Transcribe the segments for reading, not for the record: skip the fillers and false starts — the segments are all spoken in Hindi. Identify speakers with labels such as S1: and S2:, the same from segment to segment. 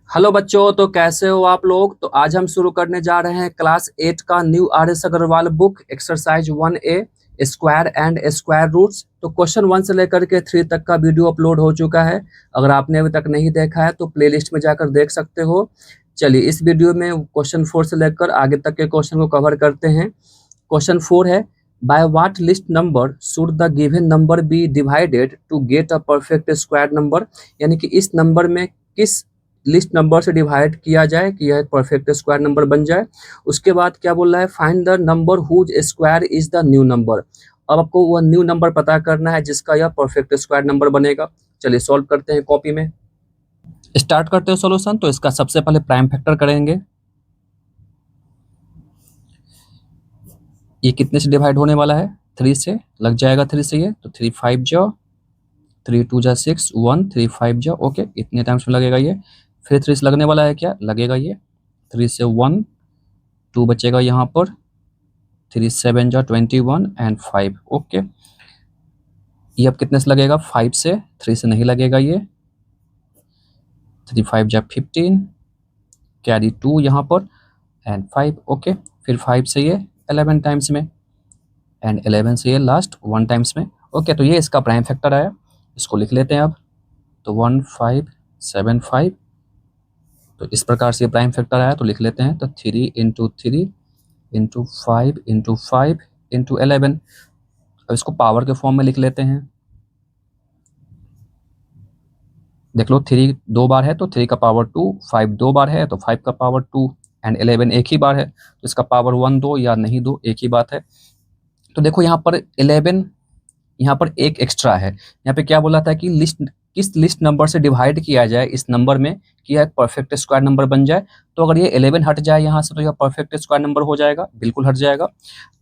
S1: हेलो बच्चों, तो कैसे हो आप लोग। तो आज हम शुरू करने जा रहे हैं क्लास 8 का new R S. Agarwal book exercise 1A square and square roots. तो क्वेश्चन 1 से लेकर के 3 तक का वीडियो अपलोड हो चुका है। अगर आपने अभी तक नहीं देखा है तो प्लेलिस्ट में जाकर देख सकते हो। चलिए इस वीडियो में क्वेश्चन 4 से लेकर आगे तक के क्वेश्चन को कवर करते हैं। क्वेश्चन 4 है, by what least number should the given number be divided to get a perfect square number. यानी कि इस नंबर में किस लिस्ट नंबर से डिवाइड किया जाए कि यह एक परफेक्ट स्क्वायर नंबर बन जाए। उसके बाद क्या बोल रहा है, find the number whose square is the new number. अब आपको वह न्यू नंबर पता करना है जिसका यह परफेक्ट स्क्वायर नंबर बनेगा। चलिए सॉल्व करते हैं कॉपी में। स्टार्ट करते हैं सॉल्यूशन। तो इसका सबसे पहले प्राइम फैक्टर करेंगे। ये कितने से डिवाइड होने वाला है, 3 से लग जाएगा। 3 से ये तो 3 5 जा 3 2 जा 6 1 3 5 जा ओके, इतने टाइम्स में लगेगा ये। फिर 3 से लगने वाला है, क्या लगेगा ये 3 से 1 2 बचेगा यहाँ पर। 3 7 जा 21 एंड 5 ओके। ये अब कितने से लगेगा, 5 से। 3 से नहीं लगेगा ये। 3 5 जा 15 कैरी 2 यहाँ पर एंड 5 ओके। फिर 5 से ये 11 टाइम्स में एंड 11 से ये लास्ट 1 टाइम्स में ओके। तो ये इसका प्राइम फैक्टर आया। इसको लिख लेते हैं अब। तो 1 5 7 5। तो इस प्रकार से ये प्राइम फैक्टर आया, तो लिख लेते हैं। तो 3 इंटू 3 इंटू 5 इंटू 5 इंटू 11। अब इसको पावर के फॉर्म में लिख लेते हैं। देख लो 3 2 बार है तो 3 का पावर 2, 5 2 बार है तो 5 का पावर 2 एंड 11 एक ही बार है तो इसका पावर 1 दो या नहीं दो, एक ही बात है। तो देखो यहाँ पर 11, यहाँ पर एक एक्स्ट्रा है। यहाँ पे क्या बोला था कि लिस्ट किस लिस्ट नंबर से डिवाइड किया जाए इस नंबर में कि यह एक परफेक्ट स्क्वायर नंबर बन जाए। तो अगर ये 11 हट जाए यहाँ से तो यह परफेक्ट स्क्वायर नंबर हो जाएगा, बिल्कुल हट जाएगा।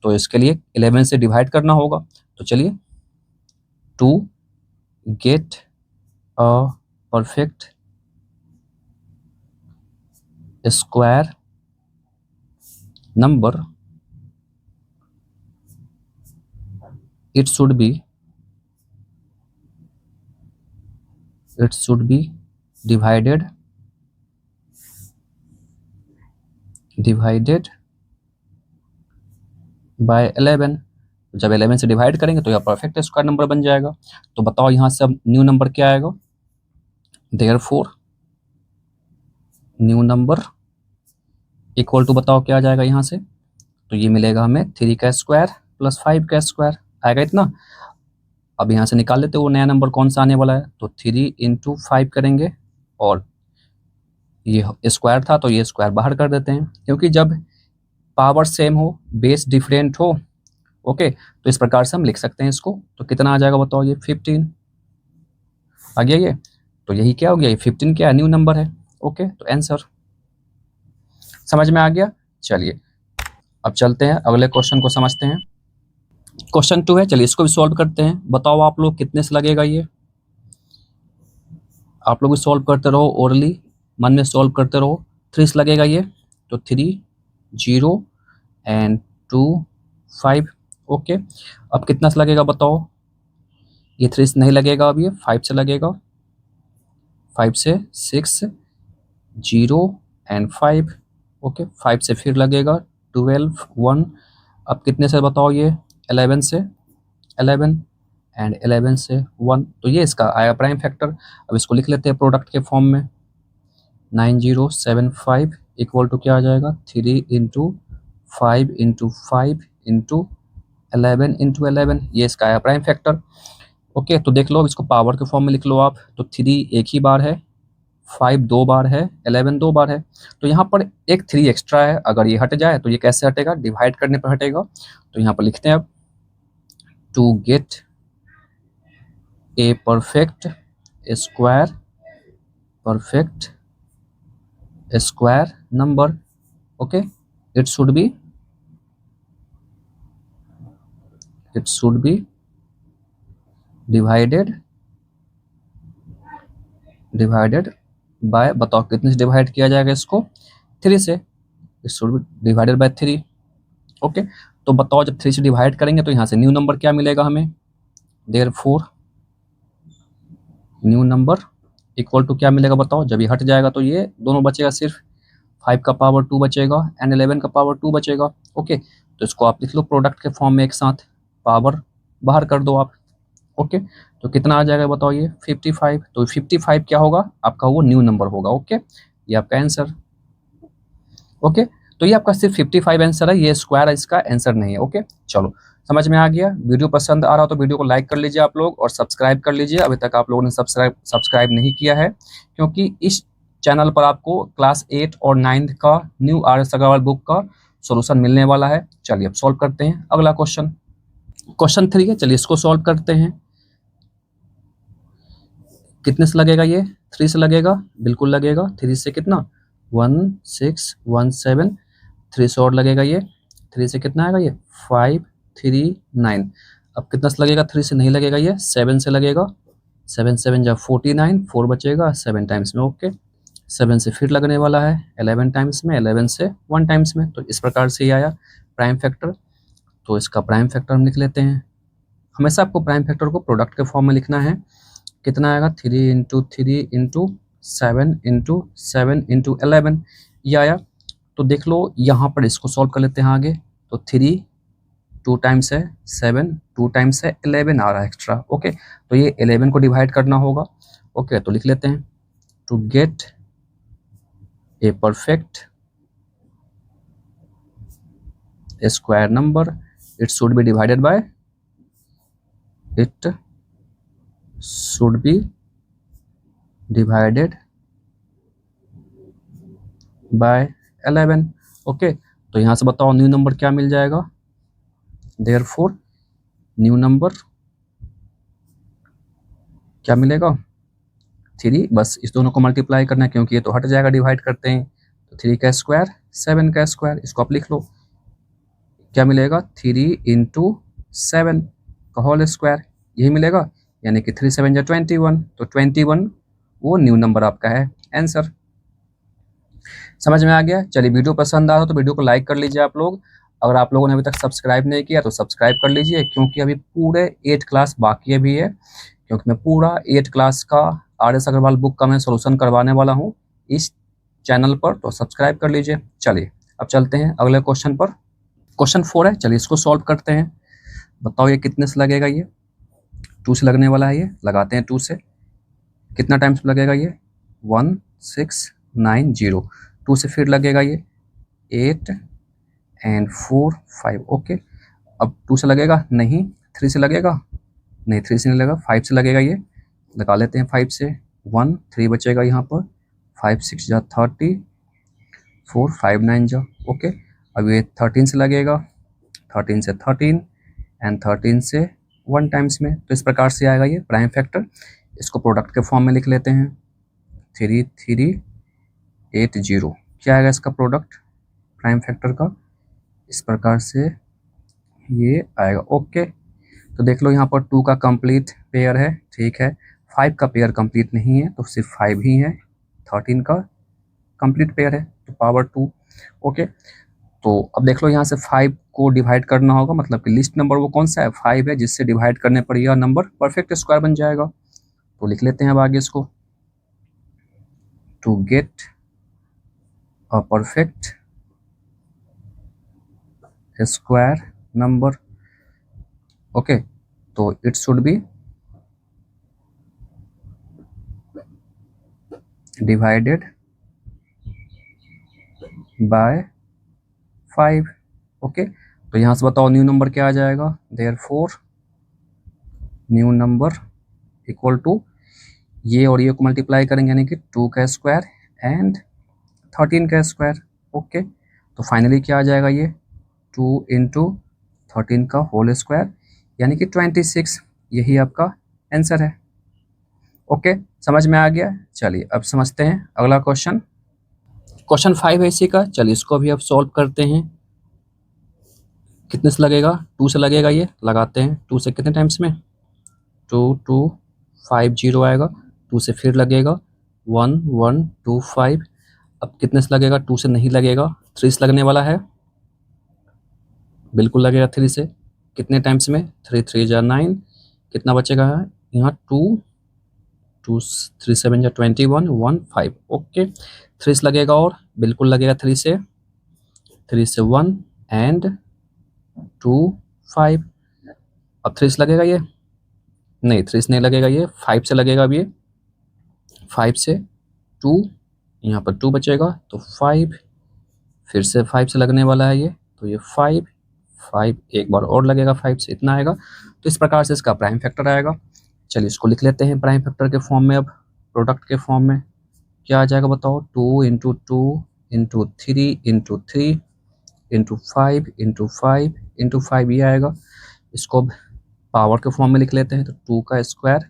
S1: तो इसके लिए 11 से डिवाइड करना होगा। तो चलिए, to get a perfect square number it should be divided by 11। जब 11 से डिवाइड करेंगे तो यह परफेक्ट स्क्वायर नंबर बन जाएगा। तो बताओ यहाँ से अब न्यू नंबर क्या आएगा। Therefore new number equal to, बताओ क्या आ जाएगा यहाँ से। तो ये मिलेगा हमें 3 का स्क्वायर प्लस 5 का स्क्वायर आएगा इतना। अब यहाँ से निकाल लेते, वो नया नंबर कौन सा आने वाला है। तो 3 इंटू 5 करेंगे और ये स्क्वायर था तो ये स्क्वायर बाहर कर देते हैं, क्योंकि जब पावर सेम हो बेस डिफरेंट हो ओके, तो इस प्रकार से हम लिख सकते हैं इसको। तो कितना आ जाएगा बताओ, ये 15 आ गया ये। तो यही क्या हो गया, ये 15 क्या न्यू नंबर है ओके। तो आंसर समझ में आ गया। चलिए अब चलते हैं अगले क्वेश्चन को समझते हैं। क्वेश्चन 2 है, चलिए इसको भी सॉल्व करते हैं। बताओ आप लोग कितने से लगेगा ये। आप लोग भी सॉल्व करते रहो, ओरली मन में सॉल्व करते रहो। 3 से लगेगा ये, तो 3 0 एंड 2 5 ओके। अब कितना से लगेगा बताओ। ये 3 से नहीं लगेगा, अब ये 5 से लगेगा। 5 से 6 0 एंड 5 ओके। 5 से फिर लगेगा 12 1। अब कितने से बताओ ये, 11 से 11 एंड 11 से 1। तो ये इसका आया प्राइम फैक्टर। अब इसको लिख लेते हैं प्रोडक्ट के फॉर्म में। 9075 इक्वल टू क्या आ जाएगा, 3 इंटू 5 इंटू 5 इंटू 11 इंटू 11। ये इसका आया प्राइम फैक्टर ओके। तो देख लो, इसको पावर के फॉर्म में लिख लो आप। तो 3 एक ही बार है, 5 2 बार है, 11 2 बार है। तो यहाँ पर एक 3 एक्स्ट्रा है। अगर ये हट जाए तो ये कैसे हटेगा, डिवाइड करने पर हटेगा। तो यहाँ पर लिखते हैं अब, to get a perfect square number okay, it should be divided by, बताओ कितने से डिवाइड किया जाएगा इसको, 3 से। It should be divided by 3 okay. तो बताओ जब 3 से डिवाइड करेंगे तो यहाँ से न्यू नंबर क्या मिलेगा हमें। Therefore new number equal to क्या मिलेगा बताओ, जब ये हट जाएगा तो ये दोनों बचेगा, सिर्फ 5 का पावर 2 बचेगा एंड 11 का पावर 2 बचेगा। ओके, तो इसको आप लिख लो प्रोडक्ट के फॉर्म में एक साथ, पावर बाहर कर दो आप। ओके, तो कितना आ जाएगा बताओ ये 55। तो 55 क्या होगा आपका, वो न्यू नंबर होगा। ओके, ये आपका आंसर। ओके, तो ये आपका सिर्फ 55 आंसर है, ये स्क्वायर इसका आंसर नहीं है। ओके, चलो समझ में आ गया। वीडियो पसंद आ रहा हो तो वीडियो को लाइक कर लीजिए आप लोग, और सब्सक्राइब कर लीजिए अभी तक आप लोगों ने सब्सक्राइब नहीं किया है, क्योंकि इस चैनल पर आपको क्लास 8 और 9 का न्यू RS अग्रवाल बुक का सॉल्यूशन मिलने वाला है। चलिए अब सॉल्व करते हैं अगला क्वेश्चन। क्वेश्चन 3 है, चलिए इसको सॉल्व करते हैं। कितने से लगेगा ये, 3 से लगेगा, बिल्कुल लगेगा। 3 से कितना, 1617, 3 से और लगेगा ये, 3 से कितना आएगा ये 539। अब कितना से लगेगा, 3 से नहीं लगेगा ये, 7 से लगेगा। 7 7 जा 49, 4 बचेगा 7 टाइम्स में। ओके, 7 से फिर लगने वाला है 11 टाइम्स में, 11 से 1 टाइम्स में। तो इस प्रकार से ही आया प्राइम फैक्टर। तो इसका प्राइम फैक्टर हम लिख लेते हैं। हमेशा आपको प्राइम फैक्टर को प्रोडक्ट के फॉर्म में लिखना है। कितना आएगा, 3 इंटू 3 इंटू 7 इंटू 7 इंटू 11, ये आया। तो देख लो यहाँ पर इसको सॉल्व कर लेते हैं आगे। तो 3 2 टाइम्स है 7, 2 टाइम्स है 11 आ रहा है एक्स्ट्रा। ओके, तो ये 11 को डिवाइड करना होगा। ओके, तो लिख लेते हैं, to get a perfect square number it should be divided by, it should be divided by 11। Okay, तो यहाँ से बताओ न्यू नंबर क्या मिल जाएगा। देयरफॉर न्यू नंबर क्या मिलेगा, 3। बस इस दोनों को मल्टीप्लाई करना है, क्योंकि ये तो हट जाएगा डिवाइड करते हैं। तो 3 का स्क्वायर 7 का स्क्वायर, इसको आप लिख लो। क्या मिलेगा, 3 इंटू 7 का होल स्क्वायर, यही मिलेगा। यानी कि 3 7 जा 21, तो 21 वो न्यू नंबर आपका है आंसर। समझ में आ गया। चलिए वीडियो पसंद आ रहा तो वीडियो को लाइक कर लीजिए आप लोग। अगर आप लोगों ने अभी तक सब्सक्राइब नहीं किया तो सब्सक्राइब कर लीजिए, क्योंकि अभी पूरे 8 क्लास बाकी भी है। क्योंकि मैं पूरा 8 क्लास का RS अग्रवाल बुक का मैं सोल्यूशन करवाने वाला हूँ इस चैनल पर, तो सब्सक्राइब कर लीजिए। चलिए अब चलते हैं अगले क्वेश्चन पर। क्वेश्चन 4 है, चलिए इसको सॉल्व करते हैं। बताओ ये कितने से लगेगा, ये 2 से लगने वाला है। ये लगाते हैं 2 से, कितना टाइम्स लगेगा ये 1690। 2 से फिर लगेगा ये 8 एंड 4 5। ओके, अब 2 से लगेगा नहीं, 3 से लगेगा नहीं, 3 से नहीं लगेगा, 5 से लगेगा। ये लगा लेते हैं 5 से, 1 3 बचेगा यहाँ पर, 5 6 जा 30, 4 5 9 जा। ओके, अब ये 13 से लगेगा, 13 से 13 एंड 13 से 1 टाइम्स में। तो इस प्रकार से आएगा ये प्राइम फैक्टर। इसको प्रोडक्ट के फॉर्म में लिख लेते हैं, 3380। क्या आएगा इसका प्रोडक्ट प्राइम फैक्टर का, इस प्रकार से ये आएगा। ओके, तो देख लो यहाँ पर 2 का कंप्लीट पेयर है, ठीक है। 5 का पेयर कंप्लीट नहीं है, तो सिर्फ 5 ही है। 13 का कंप्लीट पेयर है, तो पावर 2। ओके, तो अब देख लो यहाँ से 5 को डिवाइड करना होगा, मतलब कि लिस्ट नंबर वो कौन सा है, 5 है, जिससे डिवाइड करने पर यह नंबर परफेक्ट स्क्वायर बन जाएगा। तो लिख लेते हैं अब आगे इसको, to get a perfect square number. Okay, तो it should be divided by 5। Okay, तो यहाँ से बताओ न्यू नंबर क्या आ जाएगा। Therefore new number equal to, ये और ये को मल्टीप्लाई करेंगे, यानी कि 2 का स्क्वायर एंड 13 का स्क्वायर। ओके, तो फाइनली क्या आ जाएगा ये 2 इंटू 13 का होल स्क्वायर, यानी कि 26। यही आपका आंसर है। ओके, समझ में आ गया। चलिए अब समझते हैं अगला क्वेश्चन। क्वेश्चन 5 है इसी का, चलिए इसको भी अब सॉल्व करते हैं। कितने से लगेगा, 2 से लगेगा, ये लगाते हैं। 2 से कितने टाइम्स में, 2250 आएगा। 2 से फिर लगेगा 1125। अब कितने से लगेगा, 2 से नहीं लगेगा, 3 से लगने वाला है, बिल्कुल लगेगा 3 से। कितने टाइम्स में, 3 3 जा 9, कितना बचेगा यहाँ 2 2 3 7 या 21 1 5 ओके। 3 से लगेगा और बिल्कुल लगेगा 3 से 1 एंड 2 5। अब 3 से लगेगा ये नहीं, 3 से नहीं लगेगा, ये 5 से लगेगा। अब ये 5 से 2, यहाँ पर 2 बचेगा तो 5, फिर से 5 से लगने वाला है ये, तो ये 5 5 एक बार और लगेगा 5 से, इतना आएगा। तो इस प्रकार से इसका प्राइम फैक्टर आएगा। चलिए इसको लिख लेते हैं प्राइम फैक्टर के फॉर्म में। अब प्रोडक्ट के फॉर्म में क्या आ जाएगा बताओ, 2 into 2 into 3 into 3 into 5 into 5 into 5 ये आएगा। इसको पावर के फॉर्म में लिख लेते हैं, तो 2 का स्क्वायर,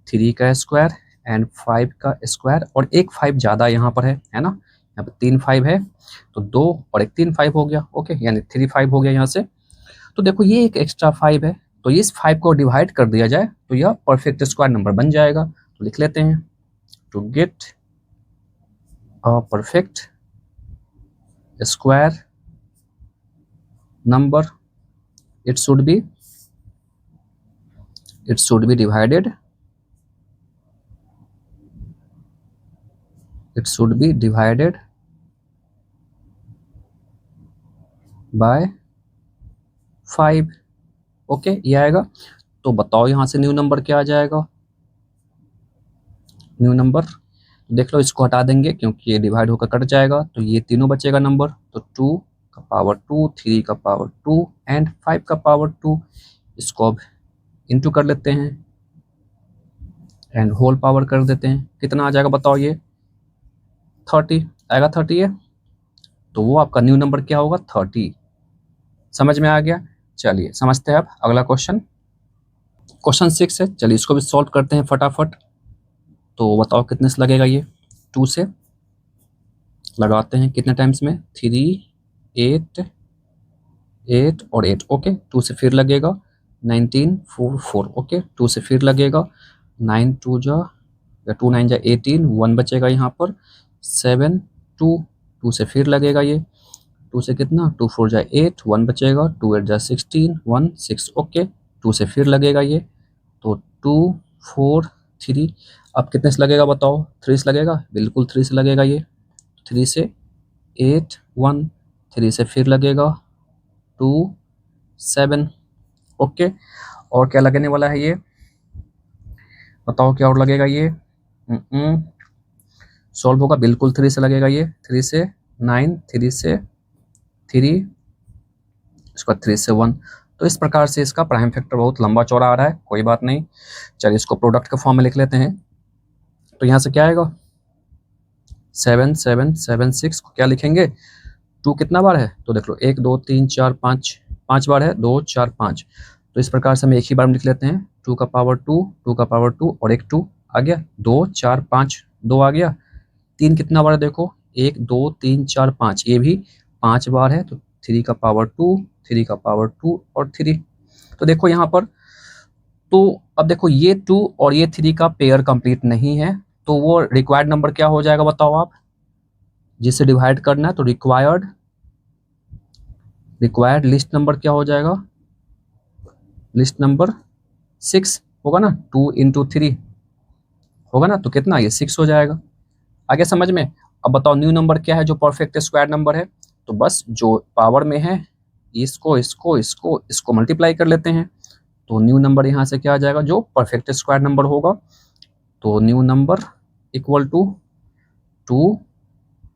S1: 3 का स्क्वायर एंड 5 का स्क्वायर, और एक 5 ज़्यादा यहाँ पर है ना, यहाँ पर 3 5 है, तो 2 और एक 3 5 हो गया, ओके, यानी 3 5 हो गया यहाँ से। तो देखो ये एक एक्स्ट्रा 5 है, तो इस 5 को डिवाइड कर दिया जाए तो यह परफेक्ट स्क्वायर नंबर बन जाएगा। तो लिख लेते हैं, to get a perfect square number it should be divided by 5, okay, ये आएगा। तो बताओ यहाँ से न्यू नंबर क्या आ जाएगा, न्यू नंबर देख लो, इसको हटा देंगे क्योंकि ये डिवाइड होकर कट जाएगा, तो ये तीनों बचेगा नंबर, तो 2 का पावर 2, 3 का पावर 2 एंड 5 का पावर 2। इसको अब इंटू कर लेते हैं एंड होल पावर कर देते हैं, कितना आ जाएगा बताओ, ये 30 आएगा, 30 है, तो वो आपका न्यू नंबर क्या होगा, 30। समझ में आ गया। चलिए समझते हैं अब अगला क्वेश्चन, क्वेश्चन 6 है। चलिए इसको भी सॉल्व करते हैं फटाफट। तो बताओ कितने से लगेगा ये, 2 से लगाते हैं कितने टाइम्स में, 3 8 8 और 8, ओके। 2 से फिर लगेगा 19 4 4, ओके। 2 से फिर लगेगा 9 2 जा या 2 9 जा 18, 1 बचेगा यहाँ पर, 7 2 2 से फिर लगेगा ये, 2 से कितना, 2 4 जा 8, 1 बचेगा, 2 8 जा 16 1 6, ओके। 2 से फिर लगेगा ये, तो 2 4 3, अब कितने से लगेगा बताओ, 3 से लगेगा, बिल्कुल 3 से लगेगा ये, 3 से 8 1, 3 से फिर लगेगा 2 7, ओके। और क्या लगने वाला है ये बताओ, क्या और लगेगा ये, सॉल्व होगा, बिल्कुल 3 से लगेगा ये, 3 से 9, 3 से 3, इसका 3 से 1। तो इस प्रकार से इसका प्राइम फैक्टर बहुत लंबा चौड़ा आ रहा है, कोई बात नहीं। चलिए इसको प्रोडक्ट के फॉर्म में लिख लेते हैं। तो यहाँ से क्या आएगा, 7 7 7 6 को क्या लिखेंगे, 2 कितना बार है, तो देख लो 1 2 3 4 5, 5 बार है, 2 4 5। तो इस प्रकार से हम एक ही बार में लिख लेते हैं, 2 का पावर 2, 2 का पावर 2 और एक 2 आ गया, 2 4 5 2 आ गया। 3 कितना बार है देखो, 1 2 3 4 5, ये भी 5 बार है, तो 3 का पावर 2, 3 का पावर 2 और 3। तो देखो यहाँ पर, तो अब देखो ये 2 और ये 3 का पेयर कंप्लीट नहीं है, तो वो रिक्वायर्ड नंबर क्या हो जाएगा बताओ आप, जिसे डिवाइड करना है, तो रिक्वायर्ड लिस्ट नंबर क्या हो जाएगा, लिस्ट नंबर 6 होगा ना, 2 इंटू 3 होगा ना, तो कितना, ये 6 हो जाएगा। आगे समझ में। अब बताओ न्यू नंबर क्या है जो परफेक्ट स्क्वायर नंबर है, तो बस जो पावर में है इसको इसको इसको इसको मल्टीप्लाई कर लेते हैं, तो न्यू नंबर यहाँ से क्या आ जाएगा, जो परफेक्ट स्क्वायर नंबर होगा। तो new number equal to 2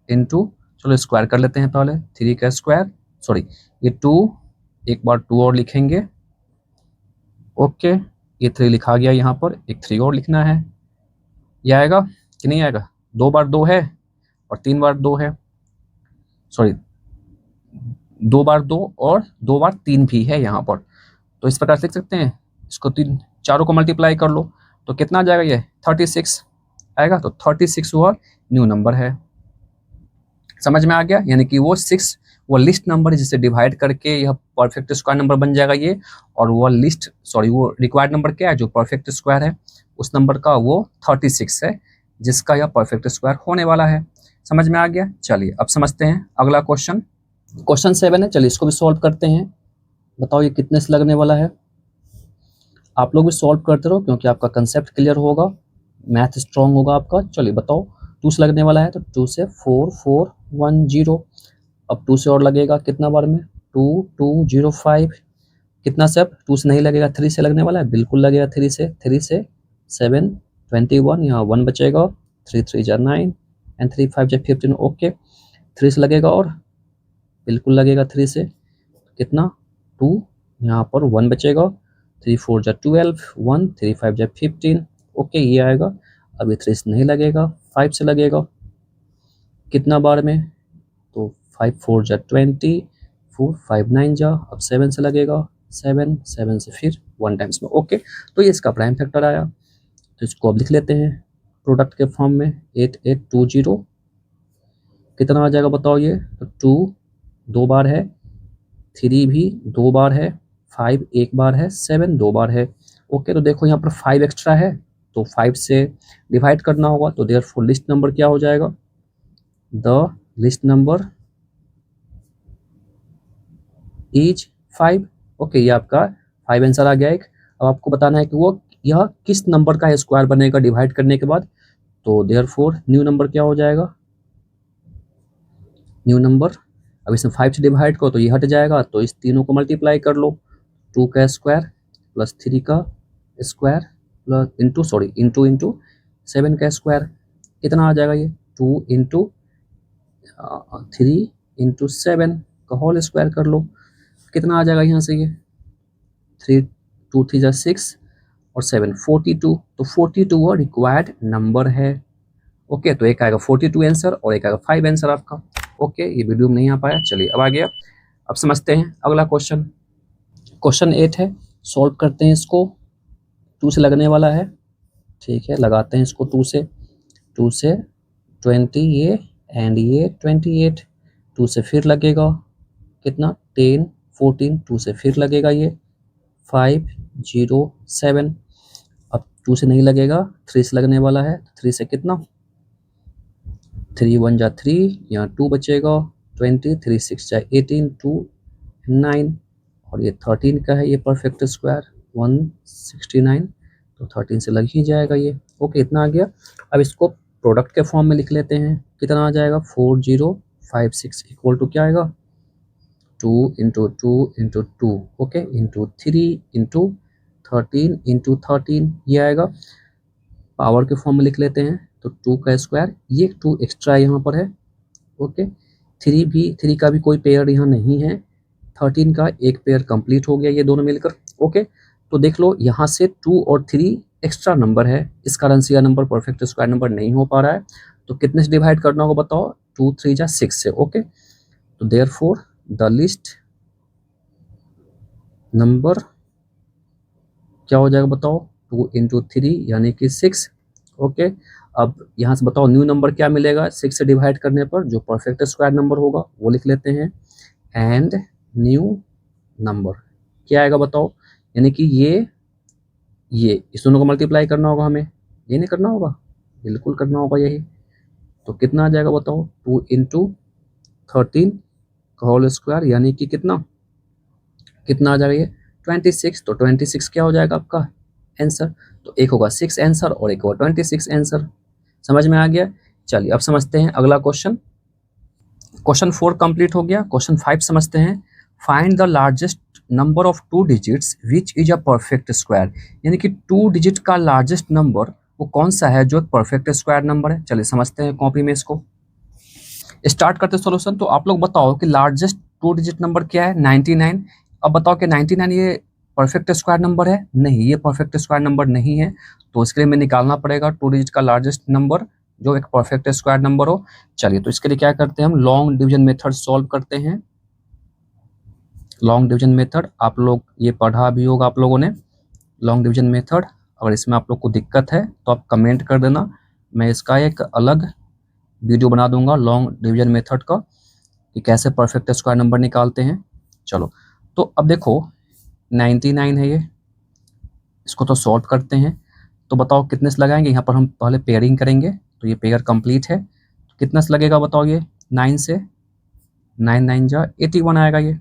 S1: into, चलो स्क्वायर कर लेते हैं पहले, 3 का स्क्वायर, सॉरी ये 2, एक बार 2 और लिखेंगे, ओके। ये 3 लिखा गया यहाँ पर, एक 3 और लिखना है, ये आएगा कि नहीं आएगा, 2 बार 2 है और 3 बार 2 है, सॉरी 2 बार 2 और 2 बार 3 भी है यहाँ पर। तो इस प्रकार से लिख सकते हैं, इसको 3 चारों को मल्टीप्लाई कर लो तो कितना आ जाएगा, ये 36 आएगा। तो 36 वह न्यू नंबर है। समझ में आ गया, यानी कि वो 6 वो लिस्ट नंबर है जिसे डिवाइड करके यह परफेक्ट स्क्वायर नंबर बन जाएगा ये, और वो लिस्ट सॉरी वो रिक्वायर्ड नंबर क्या है जो परफेक्ट स्क्वायर है, उस नंबर का वो 36 है जिसका यह परफेक्ट स्क्वायर होने वाला है। समझ में आ गया। चलिए अब समझते हैं अगला क्वेश्चन, क्वेश्चन 7 है। चलिए इसको भी सॉल्व करते हैं। बताओ ये कितने से लगने वाला है, आप लोग भी सॉल्व करते रहो क्योंकि आपका कंसेप्ट क्लियर होगा, मैथ स्ट्रॉन्ग होगा आपका। चलिए बताओ, 2 से लगने वाला है तो 2 से 4 4 1 0। अब 2 से और लगेगा कितना बार में, 2 2 0 5। कितना से, अब 2 से नहीं लगेगा, 3 से लगने वाला है, बिल्कुल लगेगा 3 से। 3 से 7 21, यहाँ 1 बचेगा, 3 3 जा 9 एंड 3 5 जा 15। ओके, 3 से लगेगा और बिल्कुल लगेगा 3 से। कितना, 2, यहाँ पर 1 बचेगा, 3 4 जा 12 1 3 5 जा 15। ओके, ये आएगा। अभी 3 से नहीं लगेगा, 5 से लगेगा कितना बार में, तो 5 4 जा 20 4 5 9 जा, अब 7 से लगेगा, 7 7 से फिर 1 टाइम्स में। ओके, तो ये इसका प्राइम फैक्टर आया। तो इसको अब लिख लेते हैं प्रोडक्ट के फॉर्म में, 8820। कितना आ जाएगा बताओ ये, तो 2 2 बार है, 3 भी 2 बार है, 5 1 बार है, 7 2 बार है। ओके, तो देखो यहाँ पर 5 एक्स्ट्रा है तो 5 से डिवाइड करना होगा, तो देयरफॉर लिस्ट नंबर क्या हो जाएगा, the list number is 5। Okay, ये आपका 5 आंसर आ गया एक। अब आपको बताना है कि वो यह किस नंबर का स्क्वायर बनेगा डिवाइड करने के बाद। तो देयरफॉर न्यू नंबर क्या हो जाएगा, न्यू नंबर, अब इसमें 5 से डिवाइड करो तो ये हट जाएगा, तो इस तीनों को मल्टीप्लाई कर लो, 2 का स्क्वायर प्लस 3 का स्क्वायर प्लस इंटू 7 का स्क्वायर। कितना आ जाएगा ये, 2 इंटू 3 इंटू 7 का होल स्क्वायर कर लो। कितना आ जाएगा यहाँ से ये, 3 2 3 जा 6 और 7 42। तो 42 रिक्वायर्ड नंबर है। ओके, तो एक आएगा 42 आंसर और एक आएगा 5 आंसर आपका। ओके, ये वीडियो में नहीं आ पाया, चलिए अब आ गया। अब समझते हैं अगला क्वेश्चन। क्वेश्चन 8 है, सॉल्व करते हैं इसको। 2 से लगने वाला है, ठीक है, लगाते हैं इसको 2 से। 2 से 20 ये एंड ये 28। 2 से फिर लगेगा कितना, 10 14। 2 से फिर लगेगा ये 5 0 7। अब 2 से नहीं लगेगा, 3 से लगने वाला है, 3 से कितना, 3 1 जा 3, यहाँ 2 बचेगा, 20 3 6 जा 18 2 9 और ये 13 का है, ये परफेक्ट स्क्वायर 169, तो 13 से लग ही जाएगा ये। ओके, इतना आ गया। अब इसको प्रोडक्ट के फॉर्म में लिख लेते हैं। कितना आ जाएगा, 4056 इक्वल टू क्या आएगा, 2 into 2 into 2। Okay, into 3 into 13 into 13 ये आएगा। पावर के फॉर्म में लिख लेते हैं, तो 2 का स्क्वायर, ये 2 एक्स्ट्रा यहाँ पर है। ओके, 3 का भी कोई पेयर यहाँ नहीं है, 13 का एक पेयर कंप्लीट हो गया ये दोनों मिलकर। ओके, तो देख लो यहाँ से 2 और 3 एक्स्ट्रा नंबर है, इस कारण से यह नंबर परफेक्ट स्क्वायर नंबर नहीं हो पा रहा है। तो कितने से डिवाइड करना होगा बताओ, 2 3 जा 6 से। ओके, तो देयरफॉर द लिस्ट नंबर क्या हो जाएगा बताओ, 2 इंटू 3 यानी कि 6। ओके, अब यहाँ से बताओ न्यू नंबर क्या मिलेगा, 6 से डिवाइड करने पर जो परफेक्ट स्क्वायर नंबर होगा वो लिख लेते हैं, एंड न्यू नंबर क्या आएगा बताओ, यानी कि ये इस दोनों को मल्टीप्लाई करना होगा हमें, ये नहीं करना होगा, बिल्कुल करना होगा यही। तो कितना आ जाएगा बताओ, 2 इंटू 13 का होल स्क्वायर यानी कि कितना कितना आ जाएगा ये 26। तो 26 क्या हो जाएगा आपका आंसर, तो एक होगा 6 आंसर और एक होगा 26 आंसर। समझ में आ गया। चलिए अब समझते हैं अगला क्वेश्चन। क्वेश्चन 4 कंप्लीट हो गया। क्वेश्चन 5 समझते हैं। Find the largest number of 2 digits which is a perfect square, यानी कि 2 डिजिट का लार्जेस्ट नंबर वो कौन सा है जो परफेक्ट स्क्वायर नंबर है। चलिए समझते हैं कॉपी में इसको, स्टार्ट करते सॉल्यूशन। तो आप लोग बताओ कि लार्जेस्ट 2 डिजिट नंबर क्या है, 99। अब बताओ कि 99 ये परफेक्ट स्क्वायर नंबर है, नहीं ये परफेक्ट स्क्वायर नंबर नहीं है। तो इसके लिए हमें निकालना पड़ेगा 2 डिजिट का लार्जेस्ट नंबर जो एक परफेक्ट स्क्वायर नंबर हो। चलिए तो इसके लिए क्या करते हैं, हम लॉन्ग डिवीजन मेथड सॉल्व करते हैं। लॉन्ग डिवीजन मेथड आप लोग ये पढ़ा भी होगा आप लोगों ने, लॉन्ग डिवीजन मेथड। अगर इसमें आप लोग को दिक्कत है तो आप कमेंट कर देना, मैं इसका एक अलग वीडियो बना दूंगा लॉन्ग डिवीजन मेथड का कि कैसे परफेक्ट स्क्वायर नंबर निकालते हैं। चलो तो अब देखो 99 है ये, इसको तो सॉल्व करते हैं। तो बताओ कितने से लगाएंगे, यहाँ पर हम पहले पेयरिंग करेंगे तो ये पेयर कंप्लीट है। तो कितना से लगेगा बताओ, ये 9 से 9 9 जा 81 आएगा ये।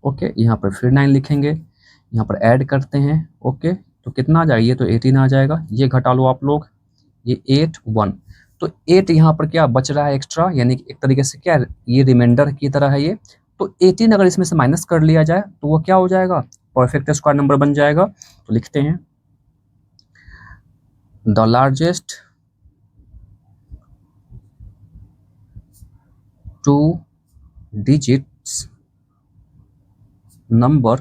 S1: ओके, यहाँ पर फिर 9 लिखेंगे, यहाँ पर ऐड करते हैं। ओके, तो कितना आ जाएगा, ये तो 18 आ जाएगा, ये घटा लो आप लोग ये 8 1, तो 8 यहाँ पर क्या बच रहा है एक्स्ट्रा, यानी कि एक तरीके से क्या ये रिमाइंडर की तरह है ये। तो 18 अगर इसमें से माइनस कर लिया जाए तो वो क्या हो जाएगा, परफेक्ट स्क्वायर नंबर बन जाएगा। तो लिखते हैं the largest 2 digits number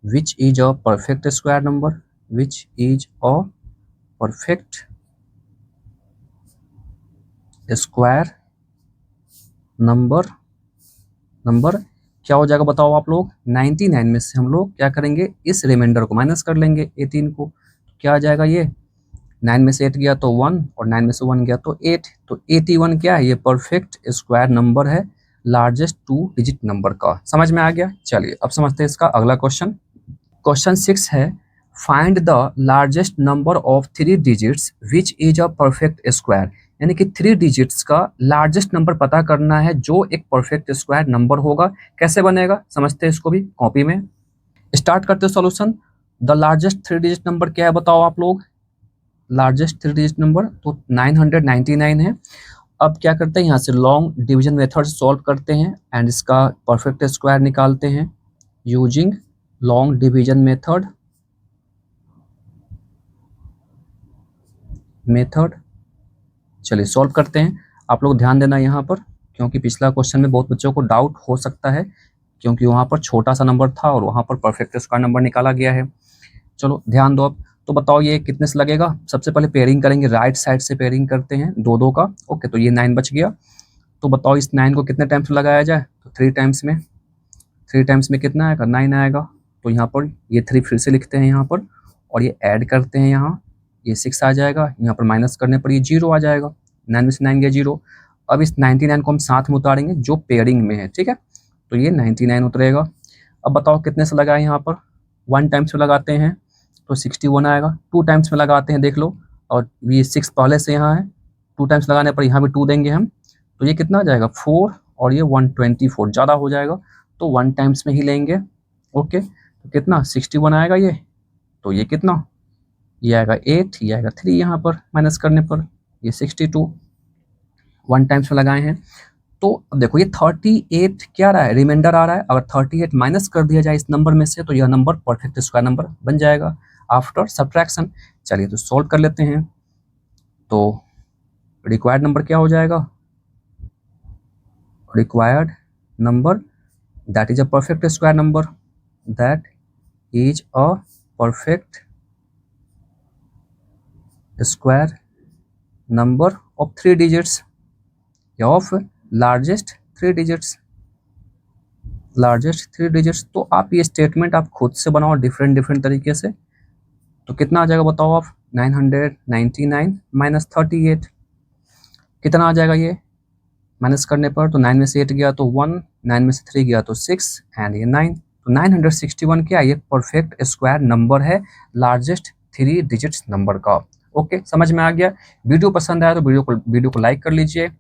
S1: which is a perfect square number, which is a perfect square number क्या हो जाएगा बताओ आप लोग। 99 में से हम लोग क्या करेंगे, इस रिमाइंडर को माइनस कर लेंगे 18 को, तो क्या आ जाएगा ये 9 में से 8 गया तो 1 और 9 में से 1 गया तो 8, तो 81 क्या है, ये परफेक्ट स्क्वायर नंबर है लार्जेस्ट 2 डिजिट नंबर का। समझ में आ गया। चलिए अब समझते हैं इसका अगला क्वेश्चन। क्वेश्चन 6 है find the largest number of 3 digits which is a perfect square, यानी कि 3 डिजिट्स का लार्जेस्ट नंबर पता करना है जो एक परफेक्ट स्क्वायर नंबर होगा। कैसे बनेगा समझते हैं इसको भी कॉपी में। स्टार्ट करते हैं solution. The largest 3 digit number क्या है बताओ आप लोग। लार्जेस्ट 3 डिजिट नंबर तो 999 है। अब क्या करते हैं, यहाँ से लॉन्ग डिवीजन मेथड सॉल्व करते हैं एंड इसका परफेक्ट स्क्वायर निकालते हैं यूजिंग लॉन्ग डिवीजन मेथड। चलिए सॉल्व करते हैं। आप लोग ध्यान देना यहाँ पर, क्योंकि पिछला क्वेश्चन में बहुत बच्चों को डाउट हो सकता है, क्योंकि वहाँ पर छोटा सा नंबर था और वहाँ पर परफेक्ट स्क्वायर नंबर निकाला गया है। चलो ध्यान दो अब। तो बताओ ये कितने से लगेगा। सबसे पहले पेयरिंग करेंगे, राइट साइड से पेयरिंग करते हैं 2 2 का। ओके, तो ये 9 बच गया। तो बताओ इस 9 को कितने टाइम्स में लगाया जाए, तो 3 टाइम्स में। 3 टाइम्स में कितना आएगा, 9 आएगा। तो यहाँ पर ये 3 फिर से लिखते हैं यहाँ पर, और ये ऐड करते हैं यहाँ, ये 6 आ जाएगा। यहाँ पर माइनस करने पर ये 0 आ जाएगा। 9 में से 9 गया 0। अब इस 99 को हम साथ में उतारेंगे जो पेयरिंग में है, ठीक है। तो ये 99 उतरेगा। अब बताओ कितने से लगाए, यहाँ पर 1 टाइम्स में लगाते हैं तो 61 आएगा। 2 टाइम्स में लगाते हैं देख लो, और ये 6 पहले से यहाँ है, 2 टाइम्स लगाने पर यहाँ भी 2 देंगे हम, तो ये कितना आ जाएगा 4, और ये 124 ज़्यादा हो जाएगा तो 1 टाइम्स में ही लेंगे। ओके, तो कितना 61 आएगा ये, तो ये कितना, ये आएगा 8, ये आएगा 3 यहाँ पर माइनस करने पर, ये 62 1 टाइम्स में लगाए हैं। तो अब देखो ये 38 क्या रहा है, रिमाइंडर आ रहा है। अगर 38 माइनस कर दिया जाए इस नंबर में से तो यह नंबर परफेक्ट स्क्वायर नंबर बन जाएगा आफ्टर सब्ट्रैक्शन। चलिए तो सॉल्व कर लेते हैं। तो रिक्वायर्ड नंबर क्या हो जाएगा, required number that is a perfect square number, that is a perfect square number of 3 digits, of largest 3 digits, largest 3 digits. तो आप ये स्टेटमेंट आप खुद से बनाओ डिफरेंट तरीके से। तो कितना आ जाएगा बताओ आप, 999 माइनस 38 कितना आ जाएगा ये, माइनस करने पर तो 9 में से 8 गया तो 1, 9 में से 3 गया तो 6 एंड ये 9, तो 961 क्या है, ये परफेक्ट स्क्वायर नंबर है लार्जेस्ट 3 डिजिट्स नंबर का। ओके, समझ में आ गया। वीडियो पसंद आया तो वीडियो को लाइक कर लीजिए।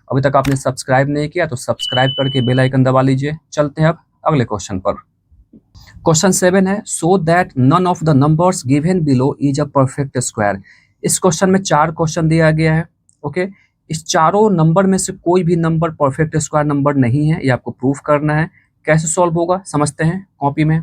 S1: अभी तक आपने सब्सक्राइब नहीं किया तो सब्सक्राइब करके बेल आइकन दबा लीजिए। चलते हैं अब अगले क्वेश्चन पर। क्वेश्चन 7 है show that none of the numbers given below is a perfect square. इस क्वेश्चन में 4 क्वेश्चन दिया गया है। ओके, इस चारों नंबर में से कोई भी नंबर परफेक्ट स्क्वायर नंबर नहीं है, ये आपको प्रूफ करना है। कैसे सॉल्व होगा समझते हैं कॉपी में।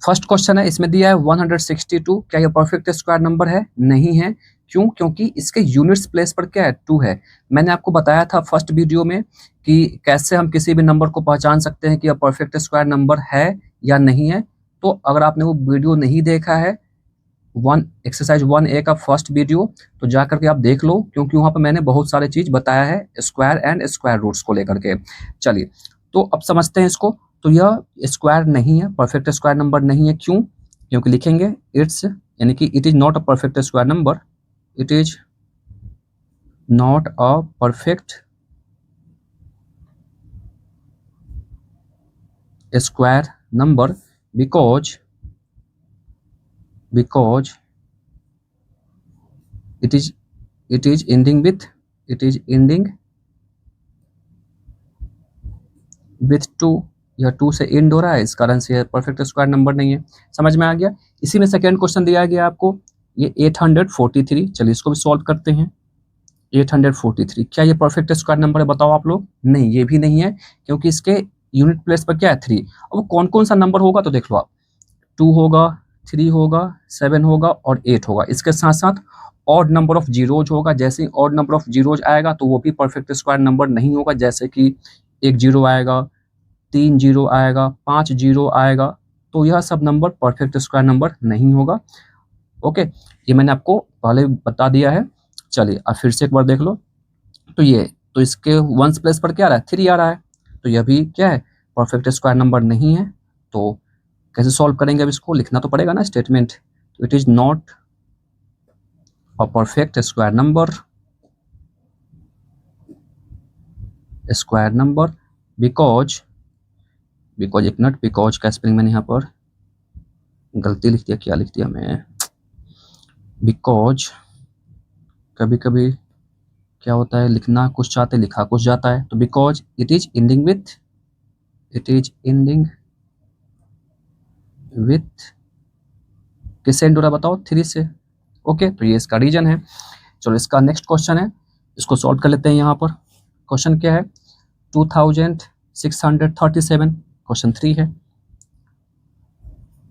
S1: फर्स्ट क्वेश्चन है, इसमें दिया है 162, क्या ये परफेक्ट स्क्वायर नंबर है, नहीं है। क्यों, क्योंकि इसके यूनिट्स प्लेस पर क्या है 2 है। मैंने आपको बताया था फर्स्ट वीडियो में कि कैसे हम किसी भी नंबर को पहचान सकते हैं कि यह परफेक्ट स्क्वायर नंबर है या नहीं है। तो अगर आपने वो वीडियो नहीं देखा है, एक्सरसाइज 1A का फर्स्ट वीडियो, तो जा करके आप देख लो, क्योंकि वहाँ पर मैंने बहुत सारे चीज़ बताया है स्क्वायर एंड स्क्वायर रूट्स को लेकर के। चलिए तो अब समझते हैं इसको। तो यह स्क्वायर नहीं है, परफेक्ट स्क्वायर नंबर नहीं है। क्यों, क्योंकि लिखेंगे इट्स, यानी कि it is not a perfect square number, it is not a perfect square number because it is ending with 2, यह 2 से एंड हो रहा है, इस कारण से परफेक्ट स्क्वायर नंबर नहीं है। समझ में आ गया। इसी में सेकेंड क्वेश्चन दिया गया आपको, ये 843। चलिए इसको भी सॉल्व करते हैं। 843। क्या ये परफेक्ट स्क्वायर नंबर है बताओ आप लोग? नहीं, ये भी नहीं है, क्योंकि इसके यूनिट प्लेस पर क्या है 3। अब कौन कौन सा नंबर होगा तो देख लो आप, 2 होगा, 3 होगा, 7 होगा और 8 होगा। इसके साथ साथ ऑड नंबर ऑफ जीरोज होगा। जैसे ही ऑड नंबर ऑफ जीरोज आएगा तो वो भी परफेक्ट स्क्वायर नंबर नहीं होगा। जैसे कि 1 जीरो आएगा, 3 जीरो आएगा, 5 जीरो आएगा, तो यह सब नंबर परफेक्ट स्क्वायर नंबर नहीं होगा। ओके, ये मैंने आपको पहले बता दिया है। चलिए अब फिर से एक बार देख लो। तो ये, तो इसके वंस प्लेस पर क्या आ रहा है 3 आ रहा है, तो यह भी क्या है परफेक्ट स्क्वायर नंबर नहीं है। तो कैसे सॉल्व करेंगे? अब इसको लिखना तो पड़ेगा ना स्टेटमेंट। तो it is not a perfect square number, because एक मिनट, बिकॉज का स्पेलिंग मैंने यहाँ पर गलती लिख दिया। क्या लिख दिया मैं? बिकॉज कभी कभी क्या होता है, लिखना कुछ चाहते लिखा कुछ जाता है। तो because it is ending with किससे एंड हो रहा है बताओ? 3 से। ओके, तो ये इसका रीजन है। चलो इसका नेक्स्ट क्वेश्चन है, इसको सॉल्व कर लेते हैं। यहाँ पर क्वेश्चन क्या है? 2637, क्वेश्चन 3 है।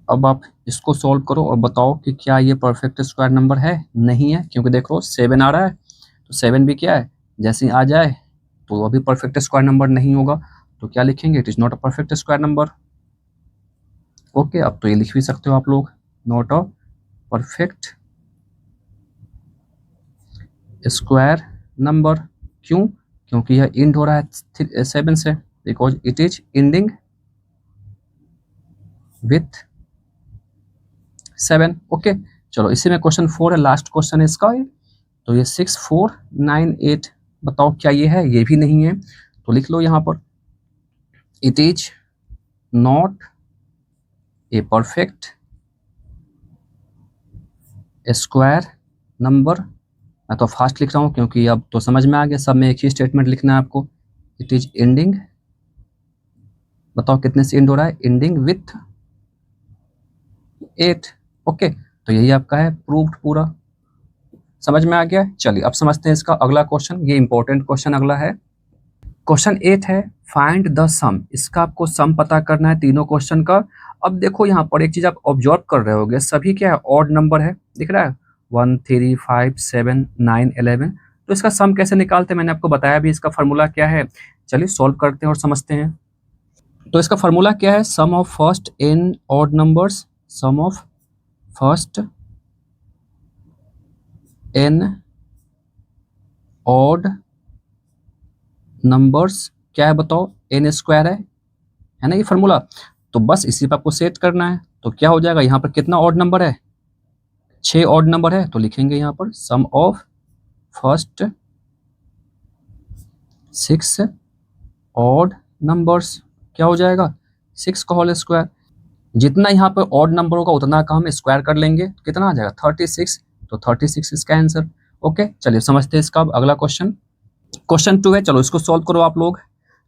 S1: अब आप इसको सॉल्व करो और बताओ कि क्या ये परफेक्ट स्क्वायर नंबर है? नहीं है, क्योंकि देखो 7 आ रहा है, तो 7 भी क्या है, जैसे ही आ जाए तो अभी परफेक्ट स्क्वायर नंबर नहीं होगा। तो क्या लिखेंगे? It is not a perfect square number. Okay, अब तो ये लिख भी सकते हो आप लोग, not a perfect square number. क्यों? क्योंकि यह इंड हो रहा है 7 से, because it is ending with 7। Okay, चलो इसी में क्वेश्चन 4 है, लास्ट क्वेश्चन है इसका। तो ये 6498 बताओ क्या ये है? ये भी नहीं है। तो लिख लो यहाँ पर, it is not a perfect square number. मैं तो फास्ट लिख रहा हूँ क्योंकि अब तो समझ में आ गया, सब में एक ही स्टेटमेंट लिखना है आपको। इट इज एंडिंग, बताओ कितने से एंड हो रहा है? Ending with 8। ओके, तो यही आपका है प्रूव्ड पूरा। समझ में आ गया? चलिए अब समझते हैं इसका अगला क्वेश्चन। ये इंपॉर्टेंट क्वेश्चन अगला है, क्वेश्चन 8 है, फाइंड द सम। इसका आपको सम पता करना है तीनों क्वेश्चन का। अब देखो यहाँ पर एक चीज आप ऑब्जर्व कर रहे होगे, सभी क्या है, ऑड नंबर है, दिख रहा है 1 3 5 7 9 11। तो इसका सम कैसे निकालते हैं मैंने आपको बताया भी, इसका फॉर्मूला क्या है। चलिए सॉल्व करते हैं और समझते हैं। तो इसका फॉर्मूला क्या है? Sum of first n odd numbers, sum of first n odd numbers क्या है बताओ? n स्क्वायर है ना ये फॉर्मूला। तो बस इसी पे आपको सेट करना है। तो क्या हो जाएगा, यहाँ पर कितना ऑड नंबर है? 6 ऑड नंबर है। तो लिखेंगे यहाँ पर सम ऑफ फर्स्ट 6 ऑड नंबर्स, क्या हो जाएगा? 6 का होल स्क्वायर। जितना यहाँ पर ऑड नंबर होगा उतना का हम स्क्वायर कर लेंगे, कितना आ जाएगा 36। तो 36 इसका आंसर। ओके, चलिए समझते हैं इसका अगला क्वेश्चन। क्वेश्चन 2 है, चलो इसको सॉल्व करो आप लोग।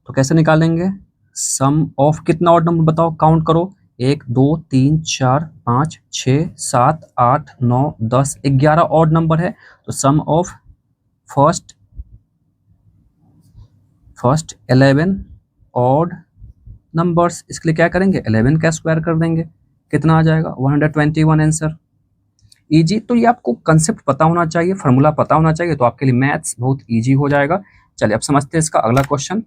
S1: तो कैसे निकालेंगे? सम ऑफ कितना ऑड नंबर बताओ, काउंट करो। 1 2 3 4 5 6 7 8 9 10 11 ऑड नंबर है। तो सम ऑफ फर्स्ट 11 ऑड नंबर्स, इसके लिए क्या करेंगे? 11 का स्क्वायर कर देंगे, कितना आ जाएगा? 121 आंसर। इजी। तो ये आपको कंसेप्ट पता होना चाहिए, फार्मूला पता होना चाहिए, तो आपके लिए मैथ्स बहुत इजी हो जाएगा। चलिए अब समझते हैं इसका अगला क्वेश्चन।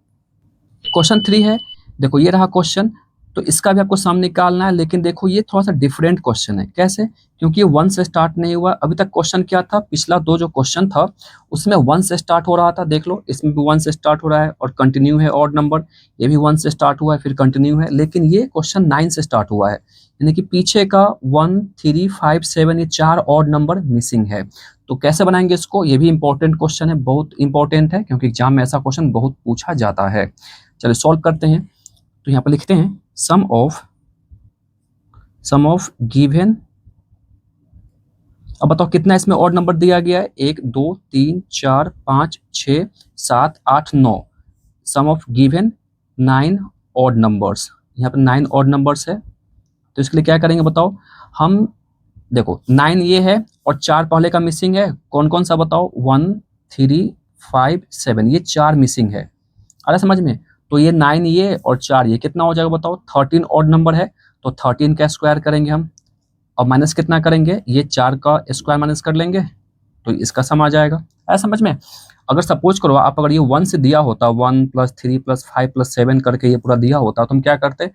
S1: क्वेश्चन 3 है, देखो ये रहा क्वेश्चन। तो इसका भी आपको सम निकालना है, लेकिन देखो ये थोड़ा सा डिफरेंट क्वेश्चन है। कैसे? क्योंकि ये 1 से स्टार्ट नहीं हुआ। अभी तक क्वेश्चन क्या था, पिछला 2 जो क्वेश्चन था उसमें 1 से स्टार्ट हो रहा था, देख लो इसमें भी 1 से स्टार्ट हो रहा है और कंटिन्यू है ऑड नंबर। ये भी 1 से स्टार्ट हुआ है फिर कंटिन्यू है, लेकिन ये क्वेश्चन 9 से स्टार्ट हुआ है, यानी कि पीछे का 1 3 5 7 ये 4 ऑड नंबर मिसिंग है। तो कैसे बनाएंगे इसको? ये भी इंपॉर्टेंट क्वेश्चन है, बहुत इंपॉर्टेंट है, क्योंकि एग्जाम में ऐसा क्वेश्चन बहुत पूछा जाता है। चलिए सॉल्व करते हैं। तो यहाँ पर लिखते हैं सम ऑफ गिवन। अब बताओ कितना इसमें ऑड नंबर दिया गया है? 1 2 3 4 5 6 7 8 9। Sum of given 9 odd numbers, यहाँ पर 9 ऑड नंबर्स है। तो इसके लिए क्या करेंगे बताओ? हम देखो 9 ये है और 4 पहले का मिसिंग है, कौन कौन सा बताओ? 1 3 5 7, ये 4 मिसिंग है। अरे समझ में, तो ये 9 ये और 4 ये कितना हो जाएगा बताओ, 13 ऑड नंबर है, तो 13 का स्क्वायर करेंगे हम, और माइनस कितना करेंगे, ये 4 का स्क्वायर माइनस कर लेंगे, तो इसका सम आ जाएगा। ऐसा समझ में। अगर सपोज करो आप अगर ये 1 से दिया होता, 1 + 3 + 5 + 7 करके ये पूरा दिया होता, तो हम क्या करते,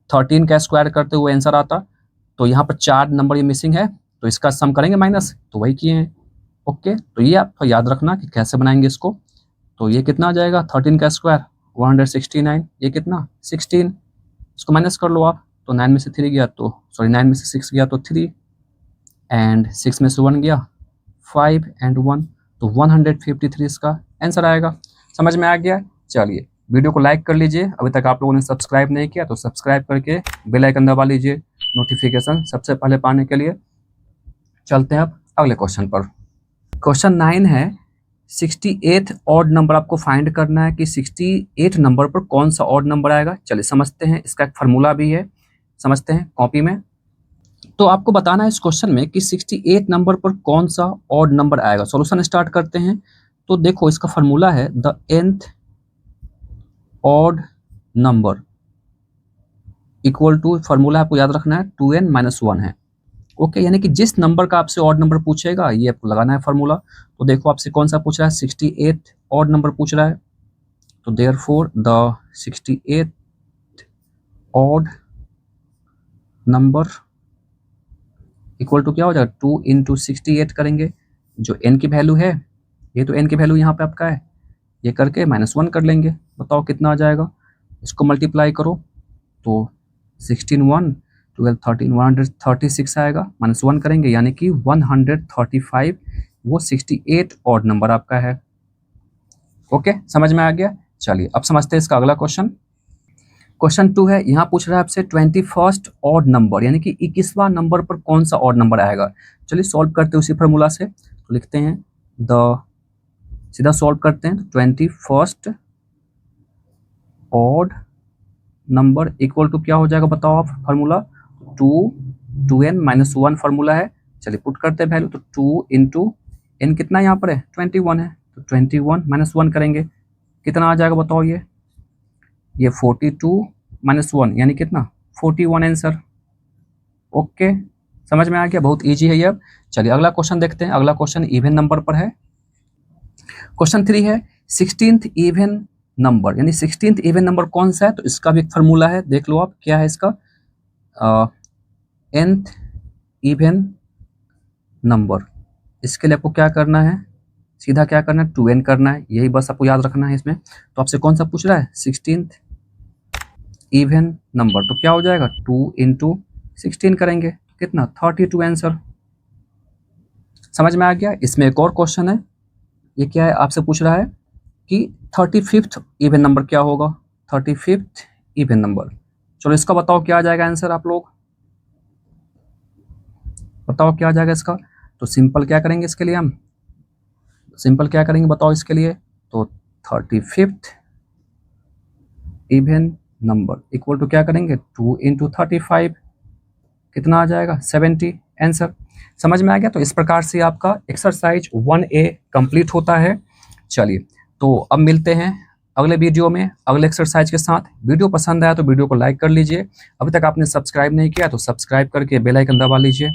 S1: 13 का स्क्वायर करते हुए आंसर आता। तो यहाँ पर 4 नंबर ये मिसिंग है, तो इसका सम करेंगे माइनस, तो वही किए हैं। ओके, तो ये आप याद रखना कि कैसे बनाएंगे इसको। तो ये कितना आ जाएगा, 13 का स्क्वायर 169, ये कितना 16, इसको माइनस कर लो आप, तो 9 में से 3 गया तो सॉरी 9 में से 6 गया तो 3, एंड 6 में से 1 गया 5 एंड 1, तो 153 इसका आंसर आएगा। समझ में आ गया। चलिए वीडियो को लाइक कर लीजिए, अभी तक आप लोगों ने सब्सक्राइब नहीं किया तो सब्सक्राइब करके बेल आइकन दबा लीजिए नोटिफिकेशन सबसे पहले पाने के लिए। चलते हैं अब अगले क्वेश्चन पर। क्वेश्चन 9 है, 68th ऑड नंबर आपको फाइंड करना है कि 68 नंबर पर कौन सा ऑड नंबर आएगा। चलिए समझते हैं, इसका एक फार्मूला भी है, समझते हैं कॉपी में। तो आपको बताना है इस क्वेश्चन में कि 68 नंबर पर कौन सा ऑड नंबर आएगा। सॉल्यूशन स्टार्ट करते हैं। तो देखो इसका फार्मूला है the nth odd number equal to, formula आपको याद रखना है 2n - 1 है। ओके, यानी कि जिस नंबर का आपसे ऑड नंबर पूछेगा ये आपको लगाना है फार्मूला। तो देखो आपसे कौन सा पूछ रहा है, 68 ऑड नंबर पूछ रहा है, तो therefore the 68th odd number equal to क्या हो जाएगा, 2 × 68 करेंगे, जो n की वैल्यू है, ये तो n की वैल्यू यहाँ पे आपका है, ये करके -1 कर लेंगे। बताओ कितना आ जाएगा, इसको मल्टीप्लाई करो तो 16 1 12 13 136 आएगा, -1 करेंगे यानी कि 135, वो 68 ऑड नंबर आपका है। ओके, समझ में आ गया। चलिए अब समझते हैं इसका अगला क्वेश्चन। क्वेश्चन 2 है, यहाँ पूछ रहा है आपसे 21st ऑड नंबर, यानी कि 21वां नंबर पर कौन सा ऑड नंबर आएगा। चलिए सॉल्व करते हैं उसी फार्मूला से। तो लिखते हैं सीधा सॉल्व करते हैं। 21st odd number equal to क्या हो जाएगा बताओ आप, फार्मूला 2n - 1 फार्मूला है। चलिए पुट करते हैं वैल्यू, तो 2 × n कितना यहाँ पर है 21 है, तो 21 - 1 करेंगे, कितना आ जाएगा बताओ, ये 42 - 1 यानी कितना 41 आंसर। ओके, समझ में आ गया, बहुत इजी है ये। अब चलिए अगला क्वेश्चन देखते हैं। अगला क्वेश्चन इवन नंबर पर है। क्वेश्चन 3 है, 16th इवन नंबर, यानी 16th इवन नंबर कौन सा है, तो इसका भी एक फार्मूला है, देख लो आप क्या है इसका, nth इवन नंबर। इसके लिए आपको क्या करना है, सीधा क्या करना है 2n करना है, यही बस आपको याद रखना है इसमें। तो आपसे कौन सा पूछ रहा है 16th इवन नंबर, तो क्या हो जाएगा 2 × 16 करेंगे, कितना 32 आंसर। समझ में आ गया। इसमें एक और क्वेश्चन है, ये क्या है, आपसे पूछ रहा है कि 35th इवन नंबर क्या होगा, 35th इवन नंबर। चलो इसका बताओ क्या आ जाएगा आंसर, आप लोग बताओ क्या आ जाएगा इसका। तो सिंपल क्या करेंगे इसके लिए, हम सिंपल क्या करेंगे बताओ इसके लिए, तो 35th even number equal to क्या करेंगे 2 × 35, कितना आ जाएगा 70 आंसर। समझ में आ गया। तो इस प्रकार से आपका एक्सरसाइज 1A कंप्लीट होता है। चलिए तो अब मिलते हैं अगले वीडियो में अगले एक्सरसाइज के साथ। वीडियो पसंद आया तो वीडियो को लाइक कर लीजिए, अभी तक आपने सब्सक्राइब नहीं किया तो सब्सक्राइब करके बेल आइकन दबा लीजिए।